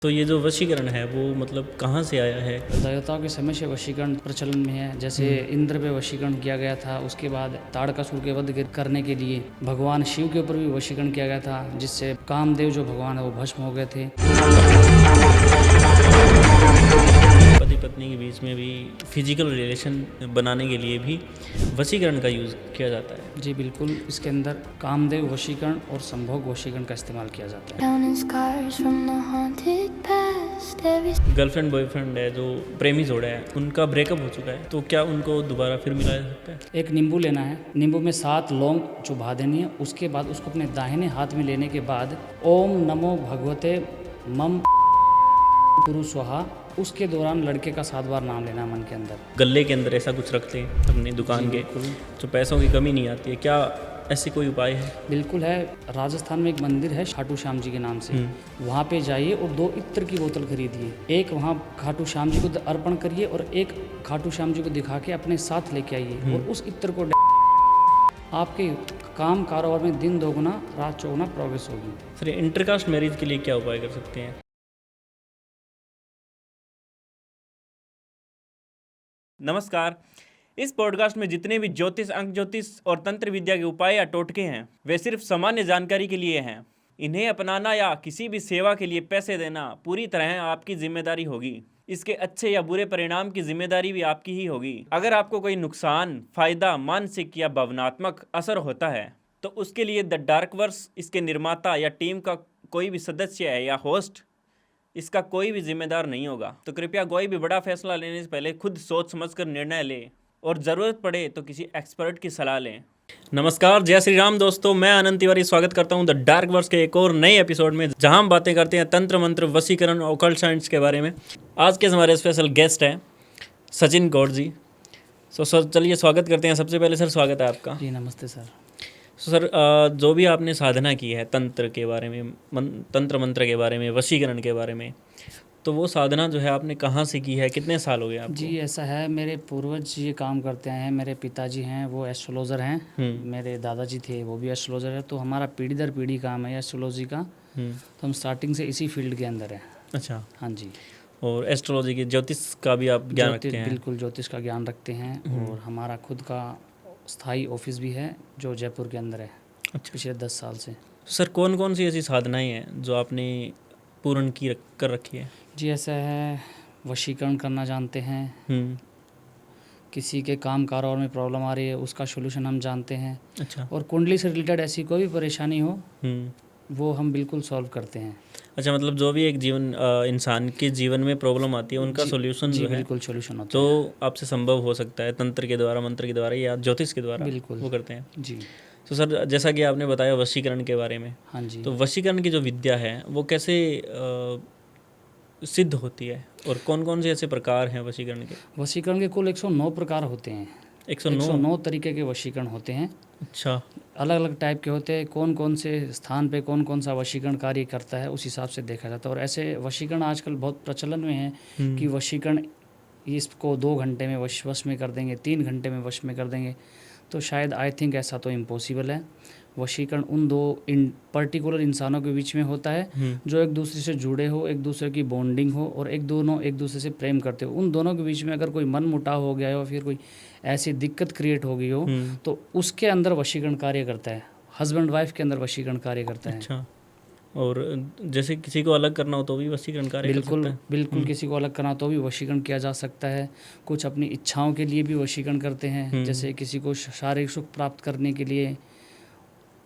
तो ये जो वशीकरण है वो मतलब कहाँ से आया है? देवताओं के समय से वशीकरण प्रचलन में है। जैसे इंद्र पे वशीकरण किया गया था, उसके बाद ताड़कासुर के वध करने के लिए भगवान शिव के ऊपर भी वशीकरण किया गया था, जिससे कामदेव जो भगवान है वो भस्म हो गए थे। पति पत्नी के बीच में भी फिजिकल रिलेशन बनाने के लिए भी वशीकरण का यूज़ किया जाता है। जी बिल्कुल, इसके अंदर कामदेव वशीकरण और संभोग वशीकरण का इस्तेमाल किया जाता है। Counting scars from the haunted past. Every girlfriend boyfriend है जो प्रेमी जोड़ा है, उनका ब्रेकअप हो चुका है, तो क्या उनको दोबारा फिर मिलाया जा सकता है? एक नींबू लेना है, नींबू में 7 लौंग चुभा देनी है। उसके बाद उसको अपने दाहिने हाथ में लेने के बाद ओम नमो भगवते मम गुरु स्वाहा, उसके दौरान लड़के का 7 बार नाम लेना मन के अंदर। गले के अंदर ऐसा कुछ रखते हैं अपनी दुकान के, तो पैसों की कमी नहीं आती है, क्या ऐसी कोई उपाय है? बिल्कुल है। राजस्थान में एक मंदिर है खाटू श्याम जी के नाम से, वहाँ पे जाइए और 2 इत्र की बोतल खरीदिए। एक वहाँ खाटू श्याम जी को अर्पण करिए और एक खाटू श्याम जी को दिखा के अपने साथ लेके आइए और उस इत्र को आपके काम कारोबार में दिन दोगुना रात चौगुना प्रोग्रेस होगी। सर, इंटरकास्ट मैरिज के लिए क्या उपाय कर सकते हैं? नमस्कार। इस पॉडकास्ट में जितने भी ज्योतिष, अंक ज्योतिष और तंत्र विद्या के उपाय या टोटके हैं वे सिर्फ सामान्य जानकारी के लिए हैं। इन्हें अपनाना या किसी भी सेवा के लिए पैसे देना पूरी तरह आपकी जिम्मेदारी होगी। इसके अच्छे या बुरे परिणाम की जिम्मेदारी भी आपकी ही होगी। अगर आपको कोई नुकसान, फायदा, मानसिक या भावनात्मक असर होता है तो उसके लिए द डार्क वर्स, इसके निर्माता या टीम का कोई भी सदस्य है या होस्ट, इसका कोई भी जिम्मेदार नहीं होगा। तो कृपया कोई भी बड़ा फैसला लेने से पहले खुद सोच समझकर निर्णय लें और ज़रूरत पड़े तो किसी एक्सपर्ट की सलाह लें। नमस्कार, जय श्री राम दोस्तों, मैं आनंद तिवारी स्वागत करता हूं द डार्क वर्स के एक और नए एपिसोड में, जहां हम बातें करते हैं तंत्र मंत्र, वशीकरण और ऑकल्ट साइंस के बारे में। आज के हमारे स्पेशल गेस्ट हैं सचिन गौड़ जी। सर चलिए स्वागत करते हैं। सबसे पहले सर स्वागत है आपका। जी नमस्ते सर। सर, जो भी आपने साधना की है तंत्र के बारे में, तंत्र मंत्र के बारे में, वशीकरण के बारे में, तो वो साधना जो है आपने कहाँ से की है, कितने साल हो गए आपको? जी ऐसा है, मेरे पूर्वज ये काम करते हैं। मेरे पिताजी हैं वो एस्ट्रोलॉजर हैं, मेरे दादाजी थे वो भी एस्ट्रोलॉजर है। तो हमारा पीढ़ी दर पीढ़ी काम है एस्ट्रोलॉजी का। तो हम स्टार्टिंग से इसी फील्ड के अंदर हैं। अच्छा। हाँ जी। और एस्ट्रोलॉजी के, ज्योतिष का भी आप ज्ञान रखते हैं? बिल्कुल, ज्योतिष का ज्ञान रखते हैं और हमारा खुद का स्थायी ऑफिस भी है जो जयपुर के अंदर है। अच्छा। पिछले 10 साल से। सर, कौन कौन सी ऐसी साधनाएं हैं जो आपने पूर्ण कर रखी है? जी ऐसा है, वशीकरण करना जानते हैं, किसी के काम कारोबार में प्रॉब्लम आ रही है उसका सोल्यूशन हम जानते हैं। अच्छा। और कुंडली से रिलेटेड ऐसी कोई भी परेशानी हो वो हम बिल्कुल सॉल्व करते हैं। अच्छा, मतलब जो भी एक इंसान के जीवन में प्रॉब्लम आती है उनका सोल्यूशन जो है बिल्कुल सोल्यूशन होता जो आपसे संभव हो सकता है तंत्र के द्वारा, मंत्र के द्वारा या ज्योतिष के द्वारा, बिल्कुल वो करते हैं जी। तो सर, जैसा कि आपने बताया वशीकरण के बारे में, हाँ जी। तो वशीकरण की जो विद्या है वो कैसे सिद्ध होती है और कौन कौन से ऐसे प्रकार हैं वशीकरण के? वशीकरण के कुल 109 प्रकार होते हैं। 109 तरीके के वशीकरण होते हैं। अच्छा। अलग अलग टाइप के होते हैं। कौन कौन से स्थान पे कौन कौन सा वशीकरण कार्य करता है उस हिसाब से देखा जाता है। और ऐसे वशीकरण आजकल बहुत प्रचलन में है कि वशीकरण इसको 2 घंटे में वश में कर देंगे, 3 घंटे में वश में कर देंगे। तो शायद आई थिंक ऐसा तो इम्पॉसिबल है। वशीकरण उन 2 पर्टिकुलर इंसानों के बीच में होता है जो एक दूसरे से जुड़े हो, एक दूसरे की बॉन्डिंग हो और एक दूसरे से प्रेम करते हो। उन दोनों के बीच में अगर कोई मन मुटाव हो गया हो, फिर कोई ऐसी दिक्कत क्रिएट हो गई हो, तो उसके अंदर वशीकरण कार्य करता है। हस्बैंड वाइफ के अंदर वशीकरण कार्य करता है। अच्छा। और जैसे किसी को अलग करना हो तो भी वशीकरण कार्य कर सकता है? बिल्कुल किसी को अलग करना तो भी वशीकरण किया जा सकता है। कुछ अपनी इच्छाओं के लिए भी वशीकरण करते हैं, जैसे किसी को शारीरिक सुख प्राप्त करने के लिए।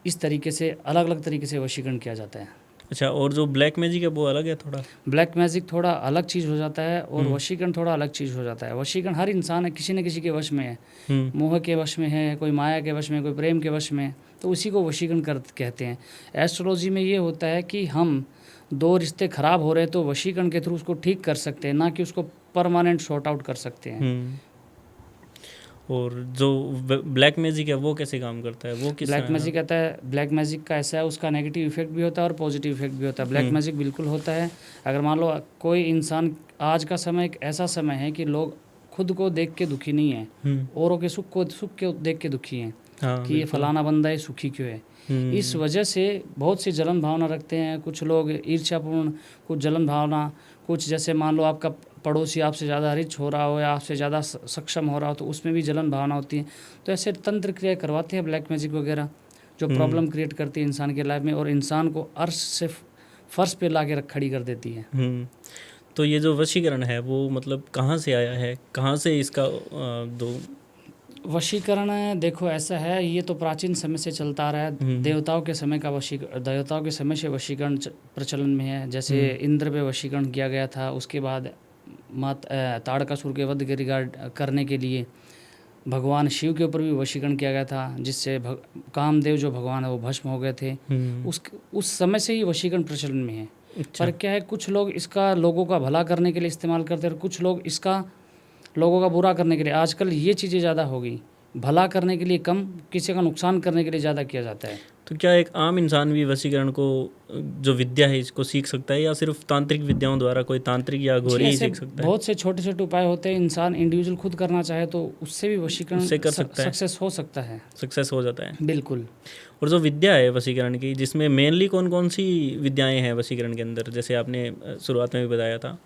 इस तरीके से अलग अलग तरीके से वशीकरण किया जाता है। अच्छा। और जो ब्लैक मैजिक है वो अलग है थोड़ा? ब्लैक मैजिक थोड़ा अलग चीज़ हो जाता है और वशीकरण थोड़ा अलग चीज़ हो जाता है। वशीकरण हर इंसान है, किसी न किसी के वश में है। मोह के वश में है, कोई माया के वश में, कोई प्रेम के वश में, तो उसी को वशीकरण कहते हैं। एस्ट्रोलॉजी में ये होता है कि हम 2 रिश्ते खराब हो रहे हैं तो वशीकरण के थ्रू उसको ठीक कर सकते हैं, ना कि उसको परमानेंट शॉर्ट आउट कर सकते हैं। और जो ब्लैक मैजिक है वो कैसे काम करता है? वो किस ब्लैक मैजिक कहता है, ब्लैक मैजिक का ऐसा है, उसका नेगेटिव इफेक्ट भी होता है और पॉजिटिव इफेक्ट भी होता है। ब्लैक मैजिक बिल्कुल होता है। अगर मान लो कोई इंसान, आज का समय एक ऐसा समय है कि लोग खुद को देख के दुखी नहीं है, औरों के सुख को देख के दुखी हैं। हाँ, कि ये बिल्कुल। फलाना बंदा है सुखी क्यों है। इस वजह से बहुत सी जलन भावना रखते हैं कुछ लोग, ईर्ष्यापूर्ण, कुछ जलन भावना, कुछ जैसे मान लो आपका पड़ोसी आपसे ज़्यादा रिच हो रहा हो या आपसे ज़्यादा सक्षम हो रहा हो तो उसमें भी जलन भावना होती है। तो ऐसे तंत्र क्रिया करवाते हैं ब्लैक मैजिक वगैरह, जो प्रॉब्लम क्रिएट करती है इंसान के लाइफ में और इंसान को अर्श से फर्श पे ला के खड़ी कर देती है। तो ये जो वशीकरण है वो मतलब कहाँ से आया है, कहाँ से इसका दो वशीकरण देखो ऐसा है, ये तो प्राचीन समय से चलता आ रहा है। देवताओं के समय का देवताओं के समय से वशीकरण प्रचलन में है। जैसे इंद्र पे वशीकरण किया गया था, उसके बाद ताड़कासुर के वध के रिगार्ड करने के लिए भगवान शिव के ऊपर भी वशीकरण किया गया था, जिससे कामदेव जो भगवान है वो भस्म हो गए थे। उस समय से ही वशीकरण प्रचलन में है। पर क्या है, कुछ लोग इसका लोगों का भला करने के लिए इस्तेमाल करते हैं और कुछ लोग इसका लोगों का बुरा करने के लिए। आजकल ये चीज़ें ज़्यादा हो गई, भला करने के लिए कम, किसी का नुकसान करने के लिए ज़्यादा किया जाता है। तो क्या एक आम इंसान भी वशीकरण को जो विद्या है इसको सीख सकता है या सिर्फ तांत्रिक विद्याओं द्वारा कोई तांत्रिक या घोरी ही सीख सकता है? बहुत से छोटे छोटे उपाय होते हैं, इंसान इंडिविजुअल खुद करना चाहे तो उससे भी वशीकरण सक्सेस हो सकता है, सक्सेस हो जाता है। बिल्कुल। और जो विद्या है वशीकरण की, जिसमें मेनली कौन कौन सी विद्याएं हैं वशीकरण के अंदर, जैसे आपने शुरुआत में भी बताया था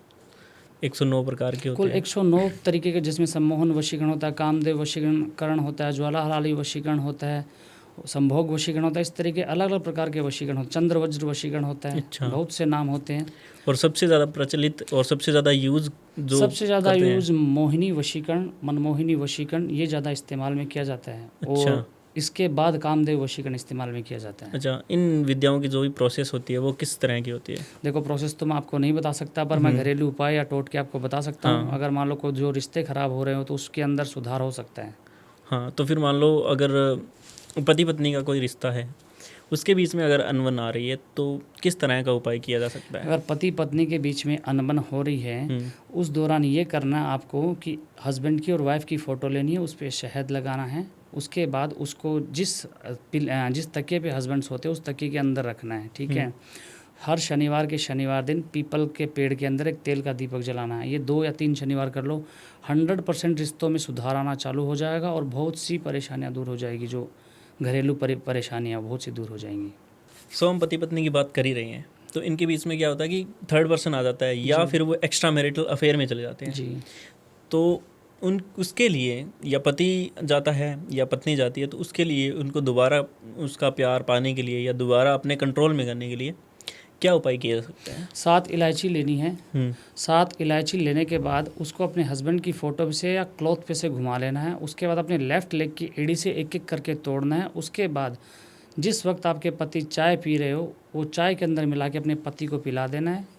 109 प्रकार के होते कुल हैं। 109 तरीके के, जिसमें सम्मोहन वशीकरण होता है, कामदेव वशीकरण होता है, ज्वाला हलाली वशीकरण होता है, संभोग वशीकरण होता है। इस तरीके अलग अलग प्रकार के वशीकरण होते हैं। चंद्र वज्र वशीकरण होता है। अच्छा। बहुत से नाम होते हैं। और सबसे ज़्यादा प्रचलित और सबसे ज़्यादा यूज़ जो सबसे ज़्यादा यूज़ मोहिनी वशीकरण, मनमोहिनी वशीकरण, ये ज़्यादा इस्तेमाल में किया जाता है। अच्छा। और इसके बाद कामदेव वशीकरण इस्तेमाल में किया जाता है। अच्छा, इन विद्याओं की जो भी प्रोसेस होती है वो किस तरह की होती है? देखो प्रोसेस तो मैं आपको नहीं बता सकता, पर मैं घरेलू उपाय या टोटके आपको बता सकता हूँ। अगर मान लो को जो रिश्ते खराब हो रहे हो तो उसके अंदर सुधार हो सकता है। हाँ, तो फिर मान लो अगर पति पत्नी का कोई रिश्ता है, उसके बीच में अगर अनबन आ रही है तो किस तरह का उपाय किया जा सकता है? अगर पति पत्नी के बीच में अनबन हो रही है, उस दौरान ये करना आपको कि हस्बैंड की और वाइफ की फ़ोटो लेनी है, उस पर शहद लगाना है। उसके बाद उसको जिस तकिए पे हस्बैंड सोते हैं उस तकिए के अंदर रखना है, ठीक है। हर शनिवार के शनिवार दिन पीपल के पेड़ के अंदर एक तेल का दीपक जलाना है। ये 2 या 3 शनिवार कर लो, 100% रिश्तों में सुधार आना चालू हो जाएगा और बहुत सी परेशानियाँ दूर हो जाएगी। जो घरेलू परेशानियाँ बहुत सी दूर हो जाएंगी। हम पति पत्नी की बात कर ही रही हैं, तो इनके बीच में क्या होता है कि थर्ड पर्सन आ जाता है या फिर वो एक्स्ट्रा मैरिटल अफेयर में चले जाते हैं जी। तो उसके लिए या पति जाता है या पत्नी जाती है, तो उसके लिए उनको दोबारा उसका प्यार पाने के लिए या दोबारा अपने कंट्रोल में करने के लिए क्या उपाय किया जा सकता है? 7 इलायची लेनी है। 7 इलायची लेने के बाद उसको अपने हस्बैंड की फ़ोटो पे से या क्लॉथ पे से घुमा लेना है। उसके बाद अपने लेफ़्ट लेग की एड़ी से एक एक करके तोड़ना है। उसके बाद जिस वक्त आपके पति चाय पी रहे हो, वो चाय के अंदर मिला के अपने पति को पिला देना है।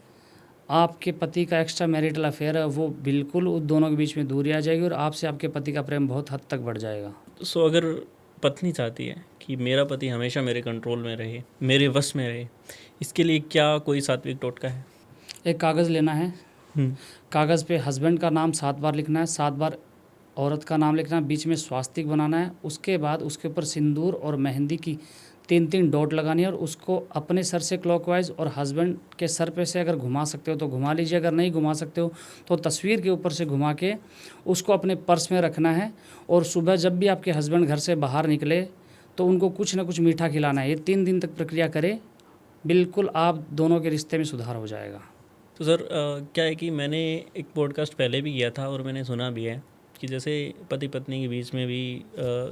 आपके पति का एक्स्ट्रा मैरिटल अफेयर है वो बिल्कुल उस दोनों के बीच में दूरी आ जाएगी और आपसे आपके पति का प्रेम बहुत हद तक बढ़ जाएगा। सो अगर पत्नी चाहती है कि मेरा पति हमेशा मेरे कंट्रोल में रहे, मेरे वश में रहे, इसके लिए क्या कोई सात्विक टोटका है? एक कागज़ लेना है। कागज़ पे हस्बैंड का नाम 7 बार लिखना है, 7 बार औरत का नाम लिखना है, बीच में स्वास्तिक बनाना है। उसके बाद उसके ऊपर सिंदूर और मेहंदी की 3-3 डॉट लगानी है और उसको अपने सर से क्लॉकवाइज और हस्बैंड के सर पे से अगर घुमा सकते हो तो घुमा लीजिए, अगर नहीं घुमा सकते हो तो तस्वीर के ऊपर से घुमा के उसको अपने पर्स में रखना है। और सुबह जब भी आपके हस्बैंड घर से बाहर निकले तो उनको कुछ ना कुछ मीठा खिलाना है। ये 3 दिन तक प्रक्रिया करें, बिल्कुल आप दोनों के रिश्ते में सुधार हो जाएगा। तो सर क्या है कि मैंने एक पॉडकास्ट पहले भी किया था और मैंने सुना भी है कि जैसे पति पत्नी के बीच में भी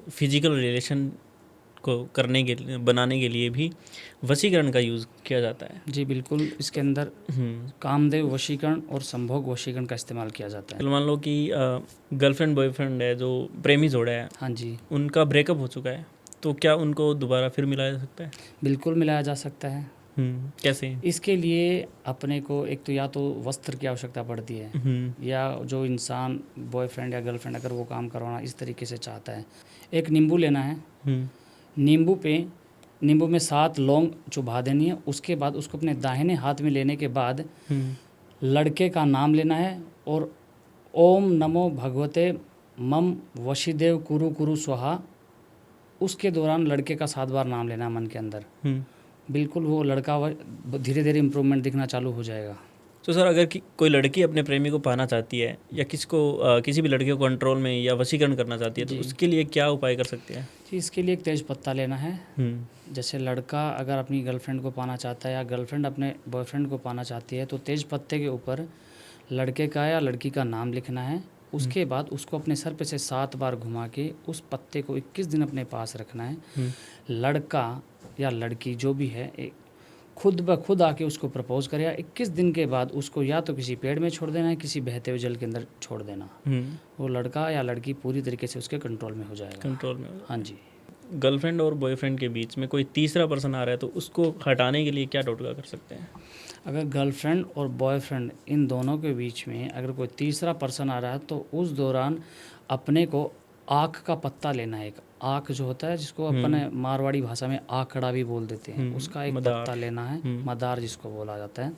फिजिकल रिलेशन को बनाने के लिए भी वशीकरण का यूज़ किया जाता है। जी बिल्कुल, इसके अंदर कामदेव वशीकरण और संभोग वशीकरण का इस्तेमाल किया जाता है। मान लो कि गर्लफ्रेंड बॉयफ्रेंड है, जो प्रेमी जोड़ा है, हाँ जी, उनका ब्रेकअप हो चुका है, तो क्या उनको दोबारा फिर मिलाया जा सकता है? बिल्कुल मिलाया जा सकता है। कैसे? इसके लिए अपने को एक तो या तो वस्त्र की आवश्यकता पड़ती है, या जो इंसान बॉयफ्रेंड या गर्लफ्रेंड अगर वो काम करवाना इस तरीके से चाहता है, एक नींबू लेना है। नींबू में 7 लौंग चुभा देनी है। उसके बाद उसको अपने दाहिने हाथ में लेने के बाद लड़के का नाम लेना है और ओम नमो भगवते मम वशीदेव कुरु कुरु स्वाहा, उसके दौरान लड़के का 7 बार नाम लेना है मन के अंदर। बिल्कुल वो लड़का धीरे धीरे इम्प्रूवमेंट दिखना चालू हो जाएगा। तो सर अगर कोई लड़की अपने प्रेमी को पाना चाहती है या किसी भी लड़के को कंट्रोल में या वशीकरण करना चाहती है तो जी। उसके लिए क्या उपाय कर सकते हैं? जी, इसके लिए एक तेज पत्ता लेना है। जैसे लड़का अगर अपनी गर्लफ्रेंड को पाना चाहता है या गर्लफ्रेंड अपने बॉयफ्रेंड को पाना चाहती है तो तेज पत्ते के ऊपर लड़के का या लड़की का नाम लिखना है। उसके बाद उसको अपने सर पे से 7 बार घुमा के उस पत्ते को 21 दिन अपने पास रखना है। लड़का या लड़की जो भी है खुद ब खुद आके उसको प्रपोज करे या 21 दिन के बाद उसको या तो किसी पेड़ में छोड़ देना है, किसी बहते हुए जल के अंदर छोड़ देना। वो लड़का या लड़की पूरी तरीके से उसके कंट्रोल में हो जाएगा। कंट्रोल में? हाँ जी। गर्लफ्रेंड और बॉयफ्रेंड के बीच में कोई तीसरा पर्सन आ रहा है तो उसको हटाने के लिए क्या टोटका कर सकते हैं? अगर गर्लफ्रेंड और बॉयफ्रेंड इन दोनों के बीच में अगर कोई तीसरा पर्सन आ रहा है तो उस दौरान अपने को आक का पत्ता लेना है। एक आक जो होता है जिसको अपने मारवाड़ी भाषा में आकड़ा भी बोल देते हैं, उसका एक पत्ता लेना है, मदार जिसको बोला जाता है।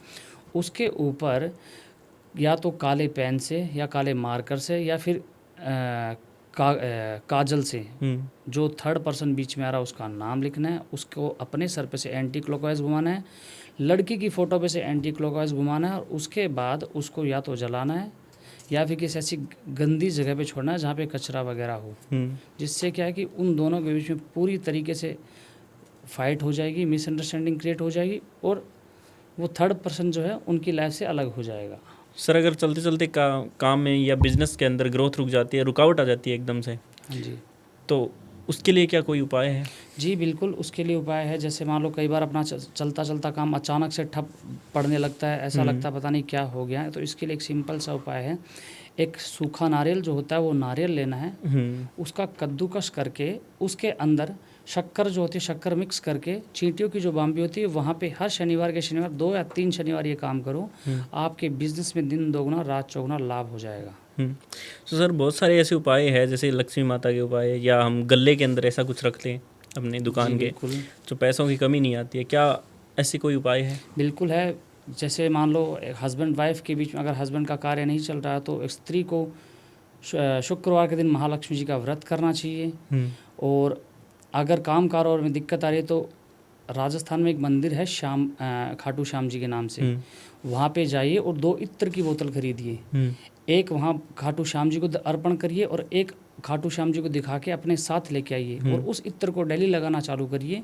उसके ऊपर या तो काले पेन से या काले मार्कर से या फिर काजल से जो थर्ड पर्सन बीच में आ रहा है उसका नाम लिखना है। उसको अपने सर पे से एंटी क्लॉकवाइज घुमाना है, लड़की की फ़ोटो पे से एंटी क्लॉकवाइज घुमाना है और उसके बाद उसको या तो जलाना है या फिर किसी ऐसी गंदी जगह पे छोड़ना है जहाँ पे कचरा वगैरह हो, जिससे क्या है कि उन दोनों के बीच में पूरी तरीके से फाइट हो जाएगी, मिसअंडरस्टैंडिंग क्रिएट हो जाएगी और वो थर्ड पर्सन जो है उनकी लाइफ से अलग हो जाएगा। सर अगर चलते चलते काम में या बिजनेस के अंदर ग्रोथ रुक जाती है, रुकावट आ जाती है एकदम से, जी, तो उसके लिए क्या कोई उपाय है? जी बिल्कुल, उसके लिए उपाय है। जैसे मान लो कई बार अपना चलता चलता काम अचानक से ठप पड़ने लगता है, ऐसा लगता है पता नहीं क्या हो गया है, तो इसके लिए एक सिंपल सा उपाय है। एक सूखा नारियल जो होता है वो नारियल लेना है, उसका कद्दूकस करके उसके अंदर शक्कर जो होती है शक्कर मिक्स करके चींटियों की जो बाम्बी होती है वहाँ पे हर शनिवार के शनिवार 2 या 3 शनिवार ये काम करो, आपके बिजनेस में दिन दोगुना रात चौगुना लाभ हो जाएगा। तो सर बहुत सारे ऐसे उपाय हैं जैसे लक्ष्मी माता के उपाय या हम गले के अंदर ऐसा कुछ रख लें अपनी दुकान के, जो पैसों की कमी नहीं आती है, क्या ऐसी कोई उपाय है? बिल्कुल है। जैसे मान लो हस्बैंड वाइफ के बीच में अगर हस्बैंड का कार्य नहीं चल रहा है तो स्त्री को शुक्रवार के दिन महालक्ष्मी जी का व्रत करना चाहिए। और अगर काम कारोबार में दिक्कत आ रही है तो राजस्थान में एक मंदिर है खाटू श्याम जी के नाम से, वहाँ पे जाइए और 2 इत्र की बोतल खरीदिए। एक वहाँ खाटू श्याम जी को अर्पण करिए और एक खाटू श्याम जी को दिखा के अपने साथ लेके आइए और उस इत्र को डेली लगाना चालू करिए।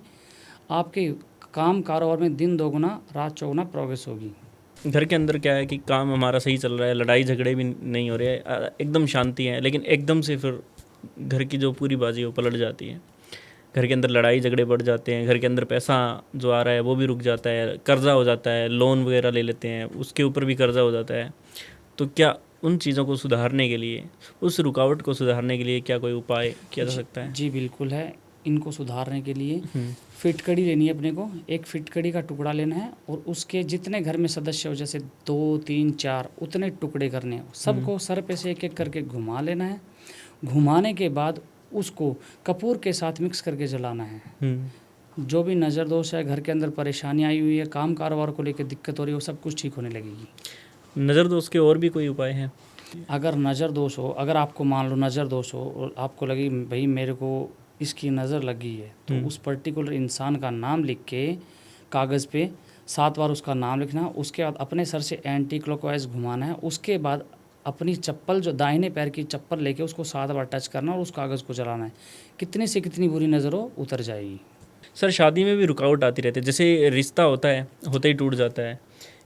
आपके काम कारोबार में दिन दोगुना रात चौगुना प्रोग्रेस होगी। घर के अंदर क्या है कि काम हमारा सही चल रहा है, लड़ाई झगड़े भी नहीं हो रहे हैं, एकदम शांति है, लेकिन एकदम से फिर घर की जो पूरी बाजी वो पलट जाती है। घर के अंदर लड़ाई झगड़े बढ़ जाते हैं, घर के अंदर पैसा जो आ रहा है वो भी रुक जाता है, कर्जा हो जाता है, लोन वगैरह ले लेते हैं उसके ऊपर भी कर्जा हो जाता है। तो क्या उन चीज़ों को सुधारने के लिए, उस रुकावट को सुधारने के लिए क्या कोई उपाय किया जा सकता है? जी बिल्कुल है। इनको सुधारने के लिए फिटकड़ी लेनी है अपने को, एक फिटकड़ी का टुकड़ा लेना है और उसके जितने घर में सदस्य हो जैसे 2, 3, 4 उतने टुकड़े करने हैं, सबको सर पे से एक एक करके घुमा लेना है। घुमाने के बाद उसको कपूर के साथ मिक्स करके जलाना है। जो भी नज़र दोष है, घर के अंदर परेशानी आई हुई है, काम कारोबार को लेकर दिक्कत हो रही है, वो सब कुछ ठीक होने लगेगी। नज़र दोष के और भी कोई उपाय हैं? अगर नज़र दोष हो, अगर आपको मान लो नज़र दोष हो और आपको लगी भाई मेरे को इसकी नज़र लगी है, तो उस पर्टिकुलर इंसान का नाम लिख के कागज़ पे 7 बार उसका नाम लिखना, उसके बाद अपने सर से एंटी क्लॉकवाइज घुमाना है, उसके बाद अपनी चप्पल जो दाहिने पैर की चप्पल लेके उसको 7 बार टच करना और उस कागज़ को जलाना है। कितनी से कितनी बुरी नज़र हो उतर जाएगी। सर शादी में भी रुकावट आती रहती है, जैसे रिश्ता होता है होते ही टूट जाता है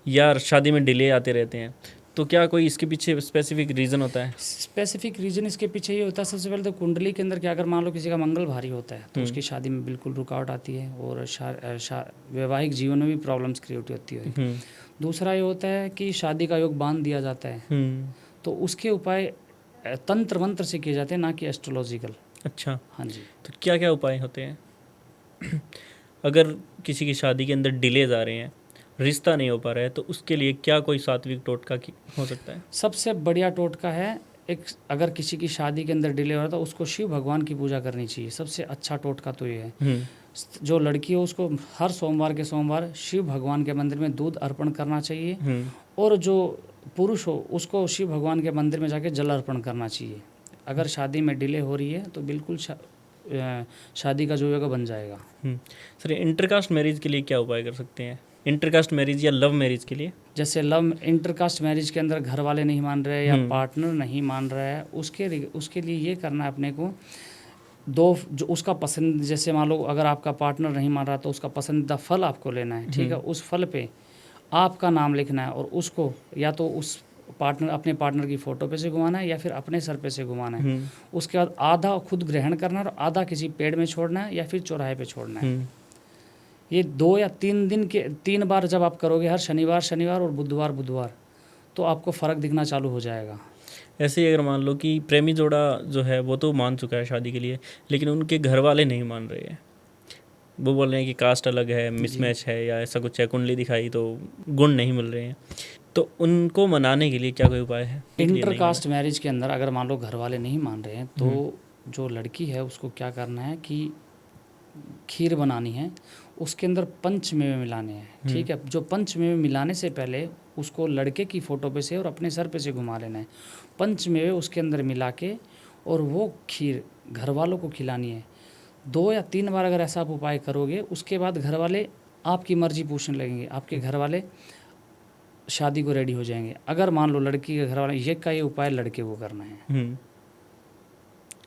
या शादी में डिले आते रहते हैं, तो क्या कोई इसके पीछे स्पेसिफिक रीज़न होता है? स्पेसिफिक रीज़न इसके पीछे ये होता है, सबसे पहले तो कुंडली के अंदर क्या अगर मान लो किसी का मंगल भारी होता है तो उसकी शादी में बिल्कुल रुकावट आती है और वैवाहिक जीवन में भी प्रॉब्लम्स क्रिएट होती है। दूसरा ये होता है कि शादी का योग बांध दिया जाता है, तो उसके उपाय तंत्र मंत्र से किए जाते हैं, ना कि एस्ट्रोलॉजिकल। अच्छा, हाँ जी। तो क्या क्या उपाय होते हैं? अगर किसी की शादी के अंदर डिलेज आ रहे हैं, रिश्ता नहीं हो पा रहा है, तो उसके लिए क्या कोई सात्विक टोटका हो सकता है? सबसे बढ़िया टोटका है एक, अगर किसी की शादी के अंदर डिले हो रहा है तो उसको शिव भगवान की पूजा करनी चाहिए। सबसे अच्छा टोटका तो ये है। जो लड़की हो उसको हर सोमवार के सोमवार शिव भगवान के मंदिर में दूध अर्पण करना चाहिए और जो पुरुष हो उसको शिव भगवान के मंदिर में जाके जल अर्पण करना चाहिए। अगर शादी में डिले हो रही है तो बिल्कुल शादी का जो होगा बन जाएगा। सर इंटरकास्ट मैरिज के लिए क्या उपाय कर सकते हैं? इंटरकास्ट मैरिज या लव मैरिज के लिए? जैसे लव इंटरकास्ट मैरिज के अंदर घर वाले नहीं मान रहे या पार्टनर नहीं मान रहा है, उसके लिए ये करना है अपने को, दो जो उसका पसंद, जैसे मान लो अगर आपका पार्टनर नहीं मान रहा तो उसका पसंदीदा फल आपको लेना है, ठीक है, उस फल पे आपका नाम लिखना है और उसको या तो उस अपने पार्टनर की फ़ोटो पे से घुमाना है या फिर अपने सर पे से घुमाना है। उसके बाद आधा खुद ग्रहण करना है और आधा किसी पेड़ में छोड़ना है या फिर चौराहे पे छोड़ना है। ये 2 या 3 दिन के 3 बार जब आप करोगे, हर शनिवार और बुधवार, तो आपको फ़र्क दिखना चालू हो जाएगा। ऐसे ही अगर मान लो कि प्रेमी जोड़ा जो है वो तो मान चुका है शादी के लिए, लेकिन उनके घर वाले नहीं मान रहे हैं, वो बोल रहे हैं कि कास्ट अलग है, मिसमैच है या ऐसा कुछ है, कुंडली दिखाई तो गुण नहीं मिल रहे हैं, तो उनको मनाने के लिए क्या कोई उपाय है? इंटरकास्ट मैरिज के अंदर अगर मान लो घर वाले नहीं मान रहे हैं तो जो लड़की है उसको क्या करना है कि खीर बनानी है, उसके अंदर पंचमेवे मिलाने हैं, ठीक है। जो पंचमेवे मिलाने से पहले उसको लड़के की फ़ोटो पे से और अपने सर पे से घुमा लेना है। पंचमेवे उसके अंदर मिला के और वो खीर घर वालों को खिलानी है। 2 या 3 बार अगर ऐसा आप उपाय करोगे, उसके बाद घर वाले आपकी मर्जी पूछने लगेंगे, आपके घर वाले शादी को रेडी हो जाएंगे। अगर मान लो लड़की के घर वाले ये उपाय लड़के को करना है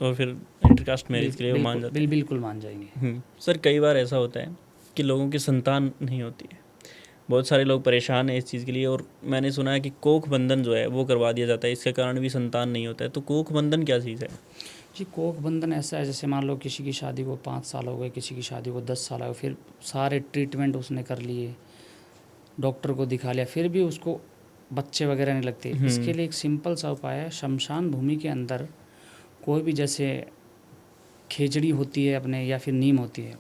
और फिर इंटरकास्ट मैरिज के लिए मान जाते हैं? बिल्कुल मान जाएंगे। सर कई बार ऐसा होता है कि लोगों की संतान नहीं होती है, बहुत सारे लोग परेशान हैं इस चीज़ के लिए, और मैंने सुना है कि कोख बंधन जो है वो करवा दिया जाता है, इसके कारण भी संतान नहीं होता है। तो कोख बंधन क्या चीज़ है? जी, कोख बंधन ऐसा है, जैसे मान लो किसी की शादी को 5 साल हो गए, किसी की शादी को 10 साल हो गए, फिर सारे ट्रीटमेंट उसने कर लिए, डॉक्टर को दिखा लिया, फिर भी उसको बच्चे वगैरह नहीं लगते। इसके लिए एक सिंपल सा उपाय है, शमशान भूमि के अंदर कोई भी जैसे खेजड़ी होती है अपने या फिर नीम होती है,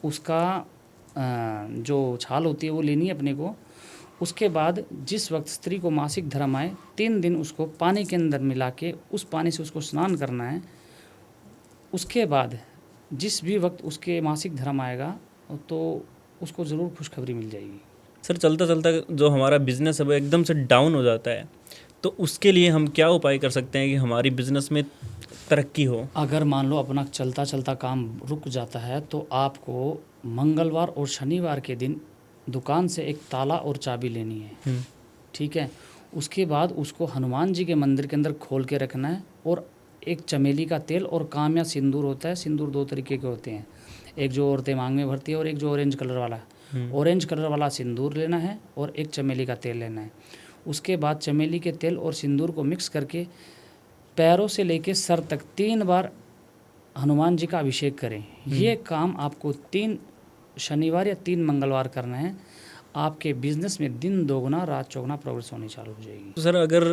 उसका जो छाल होती है वो लेनी है अपने को। उसके बाद जिस वक्त स्त्री को मासिक धर्म आए 3 दिन उसको पानी के अंदर मिला के उस पानी से उसको स्नान करना है। उसके बाद जिस भी वक्त उसके मासिक धर्म आएगा तो उसको ज़रूर खुशखबरी मिल जाएगी। सर चलता चलता जो हमारा बिज़नेस है वो एकदम से डाउन हो जाता है, तो उसके लिए हम क्या उपाय कर सकते हैं कि हमारी बिज़नेस में तरक्की हो? अगर मान लो अपना चलता चलता काम रुक जाता है तो आपको मंगलवार और शनिवार के दिन दुकान से एक ताला और चाबी लेनी है, ठीक है। उसके बाद उसको हनुमान जी के मंदिर के अंदर खोल के रखना है और एक चमेली का तेल और काम या सिंदूर होता है, सिंदूर 2 तरीके के होते हैं, एक जो औरतें मांग में भरती है और एक जो ऑरेंज कलर वाला, ऑरेंज कलर वाला सिंदूर लेना है और एक चमेली का तेल लेना है। उसके बाद चमेली के तेल और सिंदूर को मिक्स करके पैरों से लेके सर तक 3 बार हनुमान जी का अभिषेक करें। ये काम आपको 3 शनिवार या 3 मंगलवार करना है। आपके बिजनेस में दिन दोगुना रात चौगुना प्रोग्रेस होनी चालू हो जाएगी। तो सर अगर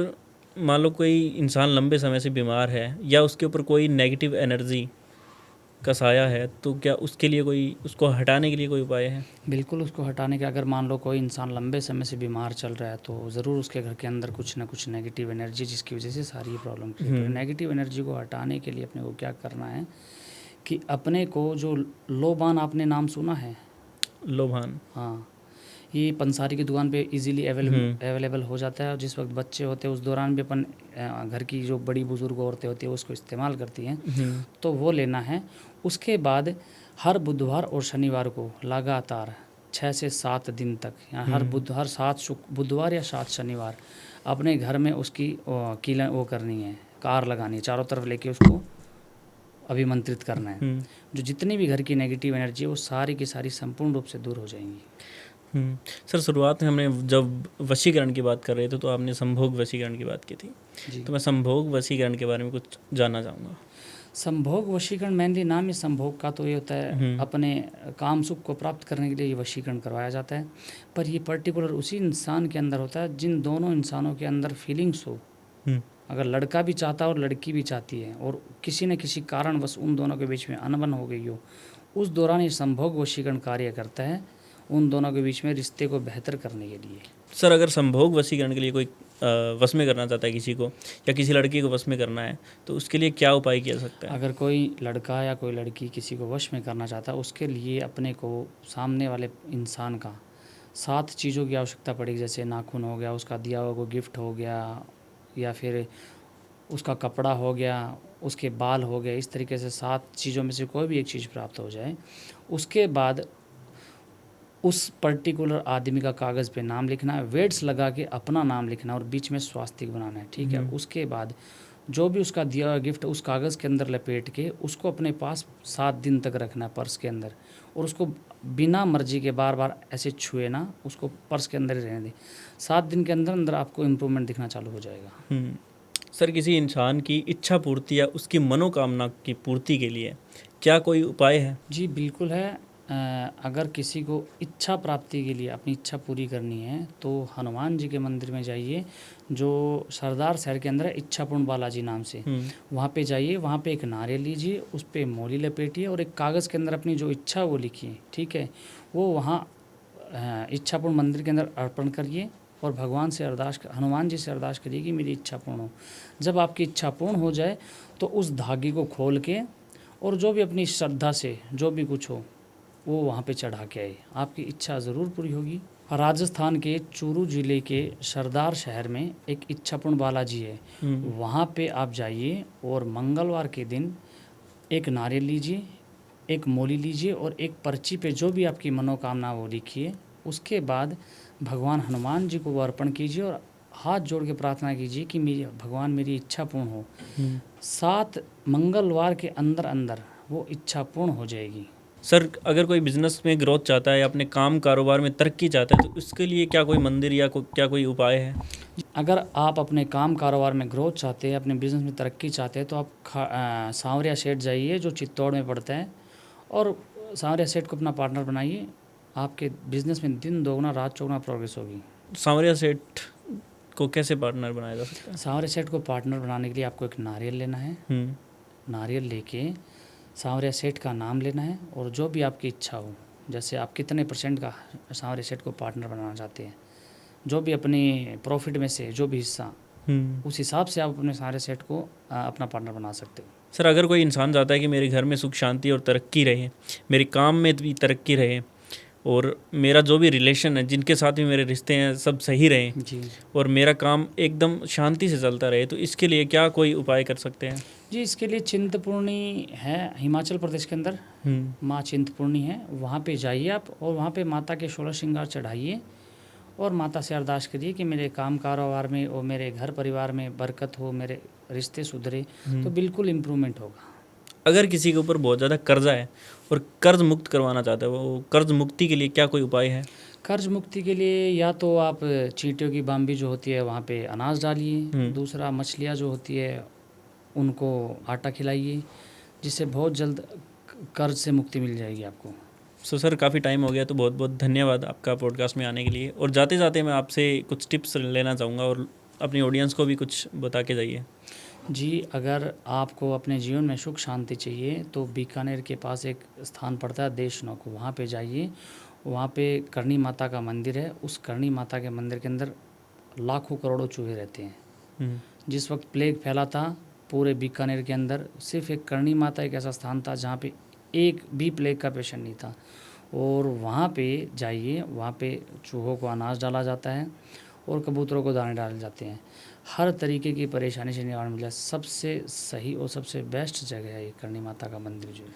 मान लो कोई इंसान लंबे समय से बीमार है या उसके ऊपर कोई नेगेटिव एनर्जी का साया है, तो क्या उसके लिए उसको हटाने के लिए कोई उपाय है? बिल्कुल, उसको हटाने के, अगर मान लो कोई इंसान लंबे समय से बीमार चल रहा है तो ज़रूर उसके घर के अंदर कुछ ना कुछ नेगेटिव एनर्जी जिसकी वजह से सारी ये प्रॉब्लम क्रिएट हो रही है। नेगेटिव एनर्जी को हटाने के लिए अपने को क्या करना है कि अपने को जो लोबान, आपने नाम सुना है? लोबान? हाँ, ये पंसारी की दुकान पे इजीली अवेलेबल हो जाता है और जिस वक्त बच्चे होते हैं उस दौरान भी अपन घर की जो बड़ी बुजुर्ग औरतें होती हैं उसको इस्तेमाल करती हैं, तो वो लेना है। उसके बाद हर बुधवार और शनिवार को लगातार 6 से 7 दिन तक, हर 7 बुधवार या 7 शनिवार अपने घर में उसकी कीला वो करनी है, कार लगानी है, चारों तरफ लेके उसको अभिमंत्रित करना है। जो जितनी भी घर की नेगेटिव एनर्जी है वो सारी की सारी संपूर्ण रूप से दूर हो जाएंगी। सर शुरुआत में हमने जब वशीकरण की बात कर रहे थे तो आपने संभोग वशीकरण की बात की थी, तो मैं संभोग वशीकरण के बारे में कुछ जानना चाहूँगा। संभोग वशीकरण मेनली नाम ही संभोग का, तो ये होता है अपने काम सुख को प्राप्त करने के लिए ये वशीकरण करवाया जाता है। पर ये पर्टिकुलर उसी इंसान के अंदर होता है जिन दोनों इंसानों के अंदर फीलिंग्स हो। अगर लड़का भी चाहता है और लड़की भी चाहती है और किसी न किसी कारणवश उन दोनों के बीच में अनबन हो गई हो, उस दौरान ये संभोग वशीकरण कार्य करता है उन दोनों के बीच में रिश्ते को बेहतर करने के लिए। सर अगर संभोग वशीकरण के लिए कोई वश में करना चाहता है किसी को, या किसी लड़की को वश में करना है, तो उसके लिए क्या उपाय किया सकता है? अगर कोई लड़का या कोई लड़की किसी को वश में करना चाहता है उसके लिए अपने को सामने वाले इंसान का 7 चीज़ों की आवश्यकता पड़ेगी। जैसे नाखून हो गया, उसका दिया हुआ कोई गिफ्ट हो गया, या फिर उसका कपड़ा हो गया, उसके बाल हो गए। इस तरीके से 7 चीज़ों में से कोई भी एक चीज़ प्राप्त हो जाए। उसके बाद उस पर्टिकुलर आदमी का कागज़ पे नाम लिखना है, वेट्स लगा के अपना नाम लिखना है और बीच में स्वास्तिक बनाना है, ठीक है। उसके बाद जो भी उसका दिया हुआ गिफ्ट उस कागज़ के अंदर लपेट के उसको अपने पास 7 दिन तक रखना है पर्स के अंदर, और उसको बिना मर्जी के बार बार ऐसे छुए ना, उसको पर्स के अंदर ही रहने दें। 7 दिन के अंदर अंदर आपको इम्प्रूवमेंट दिखना चालू हो जाएगा। सर, किसी इंसान की इच्छा पूर्ति या उसकी मनोकामना की पूर्ति के लिए क्या कोई उपाय है? जी बिल्कुल है। अगर किसी को इच्छा प्राप्ति के लिए अपनी इच्छा पूरी करनी है तो हनुमान जी के मंदिर में जाइए, जो सरदार शहर के अंदर है, इच्छापूर्ण बालाजी नाम से। वहाँ पे जाइए, वहाँ पे एक नारियल लीजिए, उस पे मोली लपेटिए और एक कागज़ के अंदर अपनी जो इच्छा वो लिखिए, ठीक है। वो वहाँ इच्छापूर्ण मंदिर के अंदर अर्पण करिए और भगवान से हनुमान जी से अरदास करिए कि मेरी इच्छा पूर्ण हो। जब आपकी इच्छा पूर्ण हो जाए तो उस धागे को खोल के और जो भी अपनी श्रद्धा से जो भी कुछ हो वो वहाँ पे चढ़ा के आए, आपकी इच्छा ज़रूर पूरी होगी। राजस्थान के चूरू जिले के सरदार शहर में एक इच्छापूर्ण बालाजी है, वहाँ पे आप जाइए और मंगलवार के दिन एक नारियल लीजिए, एक मोली लीजिए और एक पर्ची पे जो भी आपकी मनोकामना वो लिखिए। उसके बाद भगवान हनुमान जी को वो अर्पण कीजिए और हाथ जोड़ के प्रार्थना कीजिए कि भगवान मेरी इच्छा पूर्ण हो। 7 मंगलवार के अंदर अंदर वो इच्छा पूर्ण हो जाएगी। सर, अगर कोई बिजनेस में ग्रोथ चाहता है या अपने काम कारोबार में तरक्की चाहता है तो उसके लिए क्या कोई मंदिर या क्या कोई उपाय है? अगर आप अपने काम कारोबार में ग्रोथ चाहते हैं, अपने बिज़नेस में तरक्की चाहते हैं तो आप सांवरिया सेठ जाइए जो चित्तौड़ में पड़ता है, और सांवरिया सेठ को अपना पार्टनर बनाइए। आपके बिज़नेस में दिन दोगुना रात चौगुना प्रोग्रेस होगी। सांवरिया सेठ को कैसे पार्टनर बनाया जा सकता है? सांवरिया सेठ को पार्टनर बनाने के लिए आपको एक नारियल लेना है। नारियल लेके सांवरिया सेठ का नाम लेना है और जो भी आपकी इच्छा हो, जैसे आप कितने % का सांवरिया सेठ को पार्टनर बनाना चाहते हैं, जो भी अपने प्रॉफिट में से जो भी हिस्सा, उस हिसाब से आप अपने सांवरिया सेठ को अपना पार्टनर बना सकते हो। सर, अगर कोई इंसान चाहता है कि मेरे घर में सुख शांति और तरक्की रहे, मेरे काम में भी तरक्की रहे और मेरा जो भी रिलेशन है, जिनके साथ भी मेरे रिश्ते हैं, सब सही रहें जी, और मेरा काम एकदम शांति से चलता रहे, तो इसके लिए क्या कोई उपाय कर सकते हैं? जी, इसके लिए चिंतपूर्णी है हिमाचल प्रदेश के अंदर, माँ चिंतपूर्णी है, वहाँ पे जाइए आप और वहाँ पे माता के 16 श्रृंगार चढ़ाइए और माता से अरदास करिए कि मेरे काम कारोबार में और मेरे घर परिवार में बरकत हो, मेरे रिश्ते सुधरे, तो बिल्कुल इम्प्रूवमेंट होगा। अगर किसी के ऊपर बहुत ज़्यादा कर्जा है और कर्ज मुक्त करवाना चाहता है, वो कर्ज मुक्ति के लिए क्या कोई उपाय है? कर्ज मुक्ति के लिए या तो आप चींटियों की बाम्बी जो होती है वहाँ पे अनाज डालिए, दूसरा मछलियाँ जो होती है उनको आटा खिलाइए, जिससे बहुत जल्द कर्ज से मुक्ति मिल जाएगी आपको। सर, काफ़ी टाइम हो गया, तो बहुत बहुत धन्यवाद आपका पॉडकास्ट में आने के लिए। और जाते जाते मैं आपसे कुछ टिप्स लेना चाहूँगा और अपनी ऑडियंस को भी कुछ बता के जाइए। जी, अगर आपको अपने जीवन में सुख शांति चाहिए तो बीकानेर के पास एक स्थान पड़ता है देशनोक, वहाँ पे जाइए। वहाँ पे करणी माता का मंदिर है, उस करणी माता के मंदिर के अंदर लाखों करोड़ों चूहे रहते हैं। जिस वक्त प्लेग फैला था पूरे बीकानेर के अंदर, सिर्फ एक करणी माता एक ऐसा स्थान था जहाँ पे एक भी प्लेग का पेशेंट नहीं था। और वहाँ पे जाइए, वहाँ पे चूहों को अनाज डाला जाता है और कबूतरों को दाने डाले जाते हैं। हर तरीके की परेशानी से निवारण मिला। सबसे सही और सबसे बेस्ट जगह है ये करणी माता का मंदिर जो है।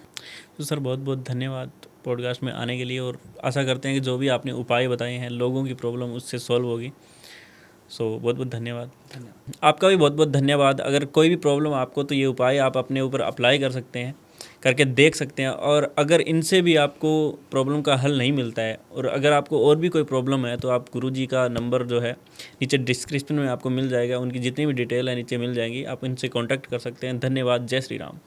तो सर, बहुत बहुत धन्यवाद पॉडकास्ट में आने के लिए, और आशा करते हैं कि जो भी आपने उपाय बताए हैं लोगों की प्रॉब्लम उससे सॉल्व होगी। सो बहुत बहुत धन्यवाद। आपका भी बहुत बहुत धन्यवाद। अगर कोई भी प्रॉब्लम आपको, तो ये उपाय आप अपने ऊपर अप्लाई कर सकते हैं, करके देख सकते हैं। और अगर इनसे भी आपको प्रॉब्लम का हल नहीं मिलता है और अगर आपको और भी कोई प्रॉब्लम है तो आप गुरुजी का नंबर जो है नीचे डिस्क्रिप्शन में आपको मिल जाएगा, उनकी जितनी भी डिटेल है नीचे मिल जाएंगी, आप इनसे कांटेक्ट कर सकते हैं। धन्यवाद। जय श्री राम।